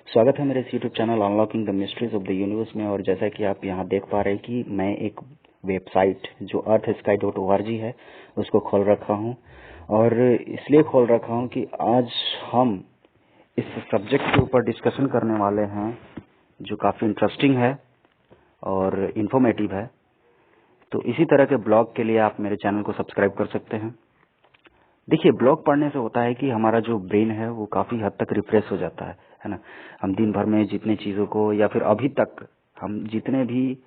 स्वागत है मेरे इस YouTube channel unlocking the mysteries of the universe में। और जैसा कि आप यहाँ देख पा रहे हैं कि मैं एक वेबसाइट जो earthsky.org है उसको खोल रखा हूँ। और इसलिए खोल रखा हूँ कि आज हम इस सब्जेक्ट के ऊपर डिस्कशन करने वाले हैं जो काफ़ी इंटरेस्टिंग है और इन्फॉर्मेटिव है। तो इसी तरह के ब्लॉग के लिए आप मेरे चैनल को सब्सक्राइब कर सकते हैं। देखिए, ब्लॉग पढ़ने से होता है कि हमारा जो ब्रेन है वो काफ़ी हद तक रिफ्रेश हो जाता है ना। हम दिन भर में जितने चीज़ों को या फिर अभी तक हम जितने भी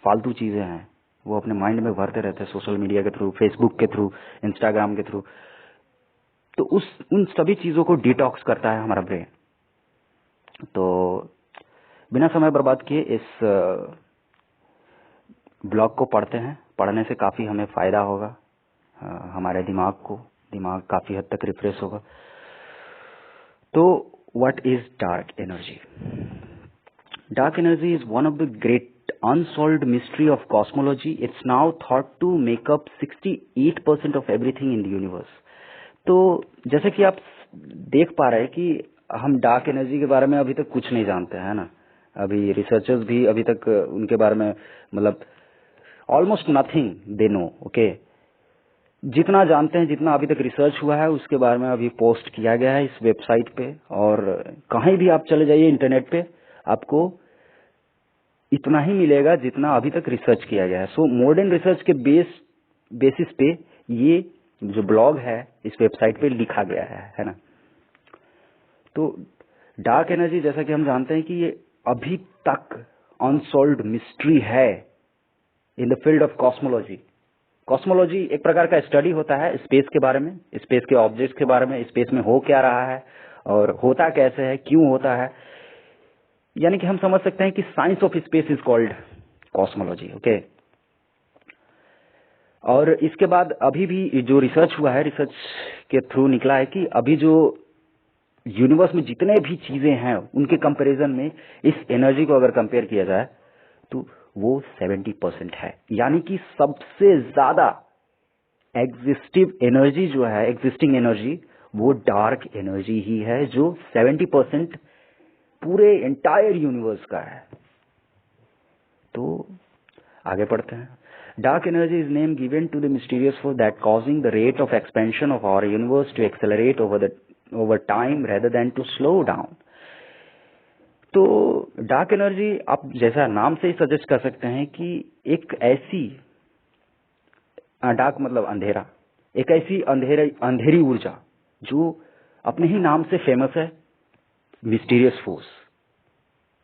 फालतू चीज़ें हैं वो अपने माइंड में भरते रहते हैं, सोशल मीडिया के थ्रू, फेसबुक के थ्रू, इंस्टाग्राम के थ्रू। तो उन सभी चीज़ों को डिटॉक्स करता है हमारा ब्रेन। तो बिना समय बर्बाद किए इस ब्लॉग को पढ़ते हैं। पढ़ने से काफ़ी हमें फ़ायदा होगा, हमारे दिमाग काफ़ी हद तक रिफ्रेश होगा। तो what is dark energy? Dark energy is one of the great unsolved mystery of cosmology. It's now thought to make up 68% of everything in the universe. तो जैसे कि आप देख पा रहे हैं कि हम डार्क एनर्जी के बारे में अभी तक कुछ नहीं जानते हैं ना। अभी रिसर्चर्स भी अभी तक उनके बारे में मतलब almost nothing they know. Okay, जितना जानते हैं, जितना अभी तक रिसर्च हुआ है उसके बारे में अभी पोस्ट किया गया है इस वेबसाइट पे। और कहीं भी आप चले जाइए इंटरनेट पे, आपको इतना ही मिलेगा जितना अभी तक रिसर्च किया गया है। सो मॉडर्न रिसर्च के बेसिस पे ये जो ब्लॉग है इस वेबसाइट पे लिखा गया है ना। तो डार्क एनर्जी, जैसा कि हम जानते हैं कि ये अभी तक अनसॉल्व्ड मिस्ट्री है in the field of cosmology. Cosmology एक प्रकार का स्टडी होता है स्पेस के बारे में, स्पेस के ऑब्जेक्ट्स के बारे में, स्पेस में हो क्या रहा है और होता कैसे है, क्यों होता है। यानी कि हम समझ सकते हैं कि science of space is called cosmology. Okay, और इसके बाद अभी भी जो रिसर्च हुआ है, रिसर्च के थ्रू निकला है कि अभी जो यूनिवर्स में जितने भी चीजें हैं उनके कंपैरिजन में इस एनर्जी को अगर कंपेयर किया जाए तो वो 70% है। यानी कि सबसे ज्यादा एग्जिस्टिव एनर्जी जो है, एग्जिस्टिंग एनर्जी, वो डार्क एनर्जी ही है जो 70% पूरे एंटायर यूनिवर्स का है। तो आगे पढ़ते हैं। Dark energy is name given to the mysterious force that causing the rate of expansion of our universe to accelerate over time rather than to slow down. तो डार्क एनर्जी, आप जैसा नाम से ही सजेस्ट कर सकते हैं कि एक ऐसी, डार्क मतलब अंधेरा, एक ऐसी अंधेरी ऊर्जा जो अपने ही नाम से फेमस है, मिस्टीरियस फोर्स,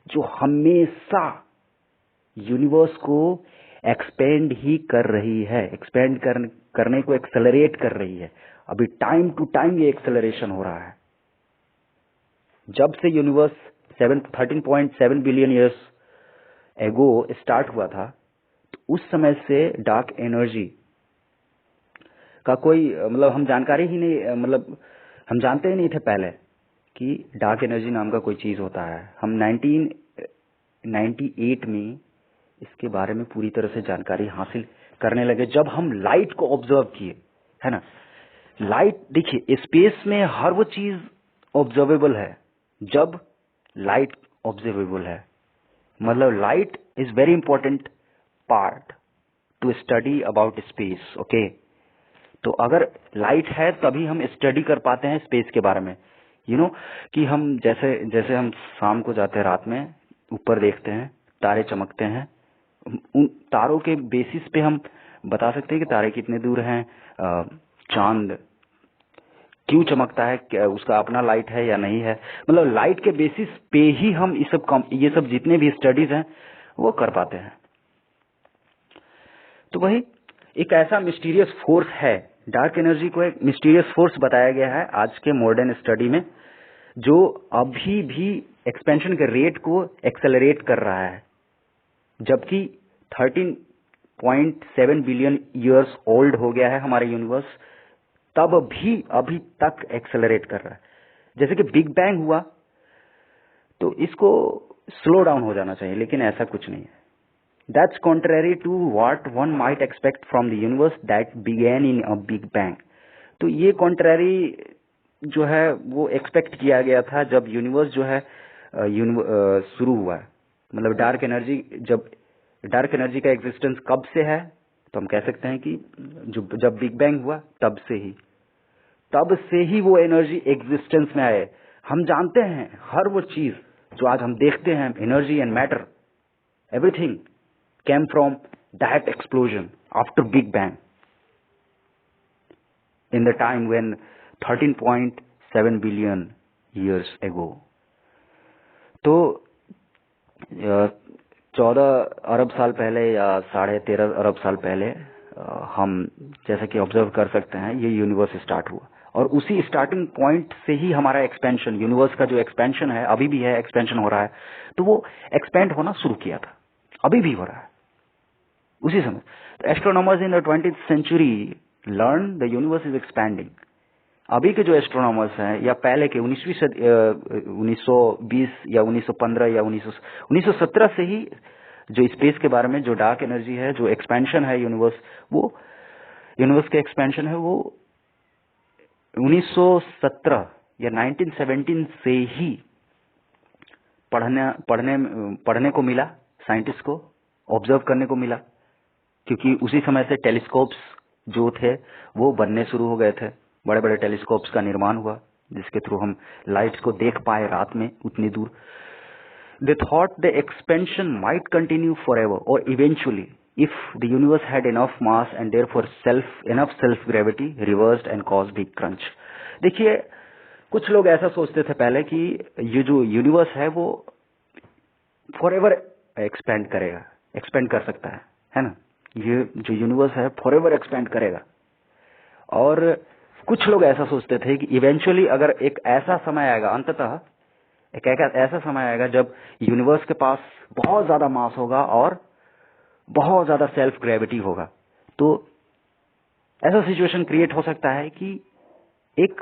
जो हमेशा यूनिवर्स को एक्सपेंड ही कर रही है, करने को एक्सेलरेट कर रही है। अभी टाइम टू टाइम ये एक्सेलरेशन हो रहा है। जब से universe 13.7 billion years ago start हुआ था, तो उस समय से डार्क एनर्जी का कोई मतलब हम जानकारी ही नहीं, मतलब हम जानते ही नहीं थे पहले कि डार्क एनर्जी नाम का कोई चीज होता है। हम 1998 में इसके बारे में पूरी तरह से जानकारी हासिल करने लगे जब हम लाइट को ऑब्जर्व किए, है ना। लाइट, देखिए, स्पेस में हर वो चीज ऑब्जर्वेबल है जब लाइट ऑब्जर्वेबल है। मतलब light is very important part two study about space. Okay, तो अगर लाइट है तभी हम स्टडी कर पाते हैं स्पेस के बारे में। कि हम जैसे जैसे हम शाम को जाते हैं, रात में ऊपर देखते हैं, तारे चमकते हैं। उन तारों के बेसिस पे हम बता सकते हैं कि तारे कितने दूर हैं, चांद क्यों चमकता है, क्या उसका अपना लाइट है या नहीं है। मतलब लाइट के बेसिस पे ही हम ये सब जितने भी स्टडीज हैं वो कर पाते हैं। तो वही एक ऐसा मिस्टीरियस फोर्स है, डार्क एनर्जी को एक मिस्टीरियस फोर्स बताया गया है आज के मॉडर्न स्टडी में, जो अभी भी एक्सपेंशन के रेट को एक्सेलरेट कर रहा है। जबकि 13.7 बिलियन ईयर्स ओल्ड हो गया है हमारा यूनिवर्स, तब भी अभी तक एक्सेलरेट कर रहा है। जैसे कि बिग बैंग हुआ तो इसको स्लो डाउन हो जाना चाहिए, लेकिन ऐसा कुछ नहीं है। That's contrary to what one might expect from the universe that began in a big bang. तो ये contrary जो है वो एक्सपेक्ट किया गया था जब यूनिवर्स जो है शुरू हुआ है। मतलब डार्क एनर्जी, जब डार्क एनर्जी का एग्जिस्टेंस कब से है, तो हम कह सकते हैं कि जब बिग बैंग हुआ तब से ही वो एनर्जी एग्जिस्टेंस में आए। हम जानते हैं हर वो चीज जो आज हम देखते हैं, energy and matter, everything came from that explosion after Big Bang in the time when 13.7 billion years ago. तो 14 अरब साल पहले या 13.5 अरब साल पहले हम जैसा कि ऑब्जर्व कर सकते हैं ये यूनिवर्स स्टार्ट हुआ, और उसी स्टार्टिंग पॉइंट से ही हमारा एक्सपेंशन, यूनिवर्स का जो एक्सपेंशन है अभी भी है, एक्सपेंशन हो रहा है। तो वो एक्सपेंड होना शुरू किया था, अभी भी हो रहा है उसी समय। तो astronomers in the 20th century learn the universe is expanding. अभी के जो एस्ट्रोनॉमर्स हैं या पहले के 19वीं सदी 1920 या 1915 या 1917 से ही जो स्पेस के बारे में, जो डार्क एनर्जी है, जो एक्सपेंशन है यूनिवर्स, वो यूनिवर्स के एक्सपेंशन है, वो 1917 या 1917 से ही पढ़ने को मिला, साइंटिस्ट को ऑब्जर्व करने को मिला, क्योंकि उसी समय से टेलीस्कोप्स जो थे वो बनने शुरू हो गए थे। बड़े बड़े टेलीस्कोप्स का निर्माण हुआ जिसके थ्रू हम लाइट्स को देख पाए रात में उतनी दूर। They thought the expansion might continue forever और eventually if the universe had enough mass and therefore enough self gravity reversed and caused big crunch. देखिए, कुछ लोग ऐसा सोचते थे पहले कि ये जो यूनिवर्स है वो फॉरएवर एक्सपेंड कर सकता है ना, ये जो यूनिवर्स है फॉरएवर एक्सपेंड करेगा। और कुछ लोग ऐसा सोचते थे कि इवेंचुअली अगर एक ऐसा समय आएगा, अंततः एक ऐसा समय आएगा जब यूनिवर्स के पास बहुत ज्यादा मास होगा और बहुत ज्यादा सेल्फ ग्रेविटी होगा, तो ऐसा सिचुएशन क्रिएट हो सकता है कि एक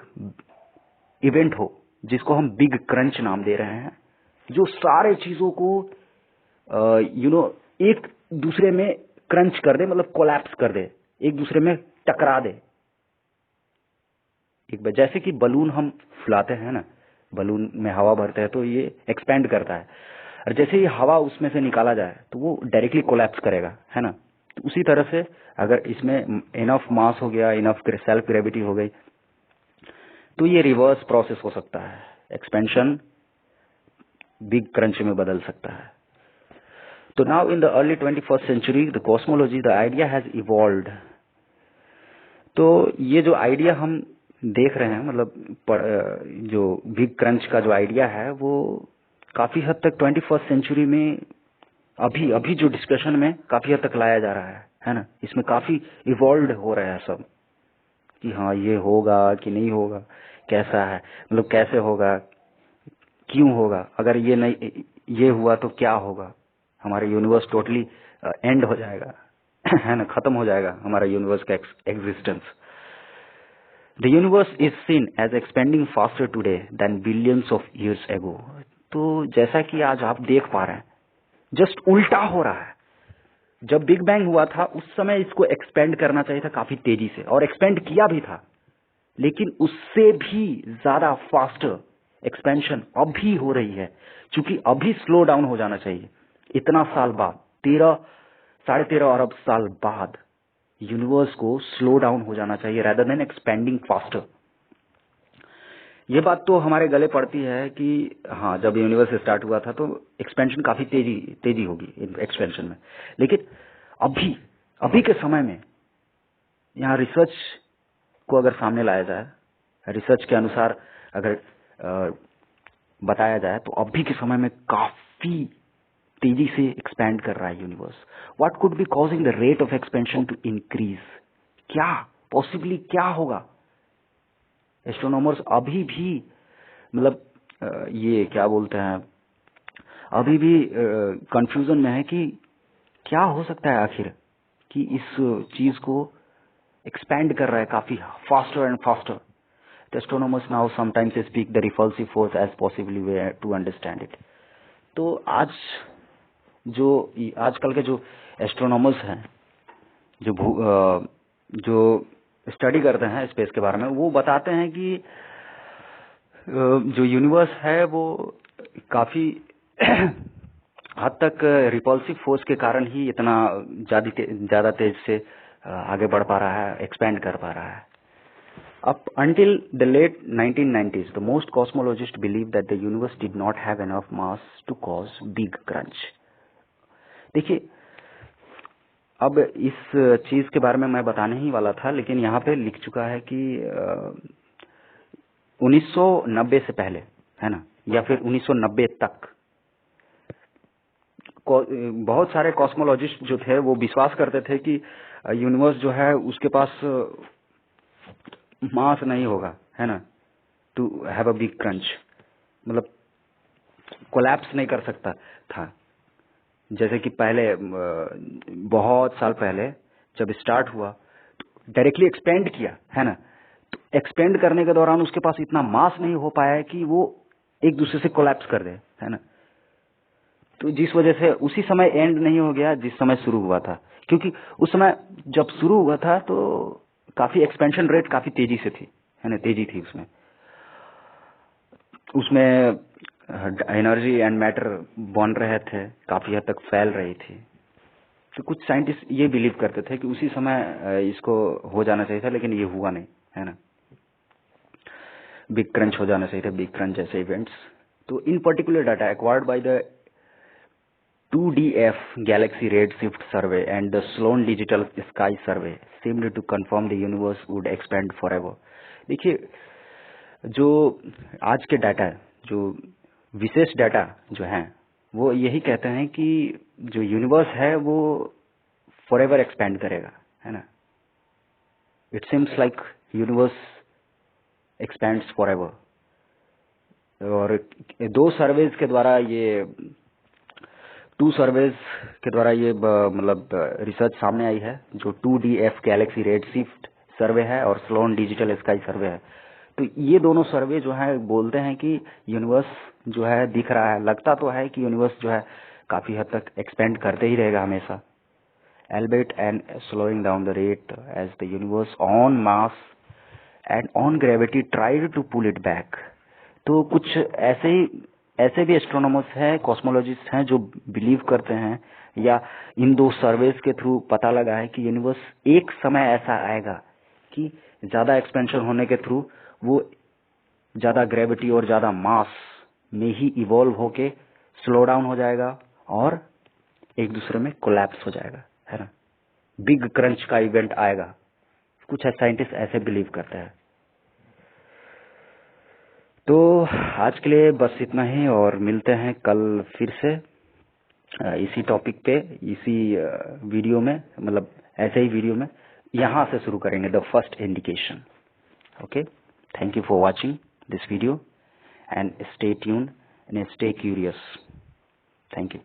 इवेंट हो जिसको हम बिग क्रंच नाम दे रहे हैं, जो सारे चीजों को एक दूसरे में क्रंच कर दे, मतलब कोलैप्स कर दे, एक दूसरे में टकरा दे। जैसे कि बलून हम फुलाते हैं ना, बलून में हवा भरते हैं तो ये एक्सपेंड करता है, और जैसे ही हवा उसमें से निकाला जाए तो वो डायरेक्टली कोलैप्स करेगा, है ना। तो उसी तरह से अगर इसमें इनफ मास हो गया, इनफ सेल्फ ग्रेविटी हो गई, तो ये रिवर्स प्रोसेस हो सकता है, एक्सपेंशन बिग क्रंच में बदल सकता है। तो now in the early 21st century the cosmology, the idea has evolved. तो ये जो आइडिया हम देख रहे हैं, मतलब जो बिग क्रंच का जो आइडिया है वो काफी हद तक 21st सेंचुरी में अभी जो डिस्कशन में काफी हद तक लाया जा रहा है ना। इसमें काफी इवॉल्व हो रहा है सब, कि हाँ ये होगा कि नहीं होगा, कैसा है, मतलब कैसे होगा, क्यों होगा, अगर ये नहीं ये हुआ तो क्या होगा, हमारा यूनिवर्स टोटली एंड हो जाएगा है ना, खत्म हो जाएगा हमारा यूनिवर्स का existence. The universe is seen as expanding faster today than billions of years ago. तो जैसा कि आज आप देख पा रहे हैं, जस्ट उल्टा हो रहा है। जब बिग बैंग हुआ था उस समय इसको एक्सपेंड करना चाहिए था काफी तेजी से, और एक्सपेंड किया भी था, लेकिन उससे भी ज्यादा फास्टर एक्सपेंशन अभी हो रही है, क्योंकि अभी स्लो डाउन हो जाना चाहिए। इतना साल बाद, 13-13.5 अरब साल बाद यूनिवर्स को स्लो डाउन हो जाना चाहिए रेदर देन एक्सपेंडिंग फास्टर। ये बात तो हमारे गले पड़ती है कि हाँ, जब यूनिवर्स स्टार्ट हुआ था तो एक्सपेंशन काफी तेजी होगी एक्सपेंशन में, लेकिन अभी के समय में यहाँ रिसर्च को अगर सामने लाया जाए, रिसर्च के अनुसार अगर बताया जाए, तो अभी के समय में काफी तेजी से एक्सपैंड कर रहा है universe. What could be causing the rate of expansion to increase? क्या पॉसिबली क्या होगा? एस्ट्रोनॉमर्स अभी भी मतलब ये क्या बोलते हैं, अभी भी कंफ्यूजन में है कि क्या हो सकता है आखिर, कि इस चीज को एक्सपैंड कर रहा है काफी faster and faster. Astronomers now sometimes speak the repulsive force as possibly way to understand it. तो आजकल के जो एस्ट्रोनॉमर्स हैं, जो स्टडी करते हैं स्पेस के बारे में, वो बताते हैं कि जो यूनिवर्स है वो काफी हद तक रिपल्सिव फोर्स के कारण ही इतना ज्यादा तेज से आगे बढ़ पा रहा है, एक्सपैंड कर पा रहा है. Up until the late 1990s, the most cosmologists believed that the universe did not have enough mass to cause big crunch. देखिए, अब इस चीज के बारे में मैं बताने ही वाला था, लेकिन यहाँ पे लिख चुका है कि 1990 से पहले, है ना, या फिर 1990 तक बहुत सारे कॉस्मोलॉजिस्ट जो थे वो विश्वास करते थे कि यूनिवर्स जो है उसके पास मास नहीं होगा, है ना, to have a big crunch, मतलब कोलैप्स नहीं कर सकता था. जैसे कि पहले बहुत साल पहले जब स्टार्ट हुआ डायरेक्टली एक्सपेंड किया, है ना, तो एक्सपेंड करने के दौरान उसके पास इतना मास नहीं हो पाया है कि वो एक दूसरे से कोलैप्स कर दे, है ना. तो जिस वजह से उसी समय एंड नहीं हो गया जिस समय शुरू हुआ था, क्योंकि उस समय जब शुरू हुआ था तो काफी एक्सपेंशन रेट काफी तेजी से थी, है ना, तेजी थी उसमें एनर्जी एंड मैटर बन रहे थे, काफी हद तक फैल रही थी. तो कुछ साइंटिस्ट ये बिलीव करते थे कि उसी समय इसको हो जाना चाहिए था, लेकिन ये हुआ नहीं, है ना. बिग क्रंच हो जाना चाहिए था, बिग क्रंच जैसे इवेंट्स. तो इन particular data acquired by the 2DF Galaxy Redshift Survey and the Sloan Digital Sky Survey seemed to confirm the universe would expand forever. देखिए, जो आज के डाटा, जो विशेष डाटा जो हैं, वो यही कहते हैं कि जो यूनिवर्स है वो फॉरएवर एक्सपैंड करेगा, है ना. It seems like universe expands forever. और दो सर्वेज के द्वारा ये 2 सर्वेज के द्वारा ये मतलब रिसर्च सामने आई है, जो 2DF गैलेक्सी रेडशिफ्ट सर्वे है और स्लोन डिजिटल स्काई सर्वे है. तो ये दोनों सर्वे जो है बोलते हैं कि यूनिवर्स जो है दिख रहा है, लगता तो है कि यूनिवर्स जो है काफी हद तक एक्सपेंड करते ही रहेगा हमेशा, albeit and slowing down the rate as the universe on mass and on gravity tried to pull it back. तो कुछ ऐसे भी एस्ट्रोनॉमर्स हैं, कॉस्मोलॉजिस्ट हैं जो बिलीव करते हैं, या इन दो सर्वेज के थ्रू पता लगा है कि यूनिवर्स एक समय ऐसा आएगा कि ज्यादा एक्सपेंशन होने के थ्रू वो ज्यादा ग्रेविटी और ज्यादा मास में ही इवॉल्व होके स्लो डाउन हो जाएगा और एक दूसरे में कोलैप्स हो जाएगा, है ना. बिग क्रंच का इवेंट आएगा. कुछ साइंटिस्ट ऐसे बिलीव करते हैं. तो आज के लिए बस इतना ही, और मिलते हैं कल फिर से इसी टॉपिक पे, इसी वीडियो में, मतलब ऐसे ही वीडियो में. यहाँ से शुरू करेंगे the first indication. Okay, thank you for watching this video and stay tuned and stay curious. Thank you.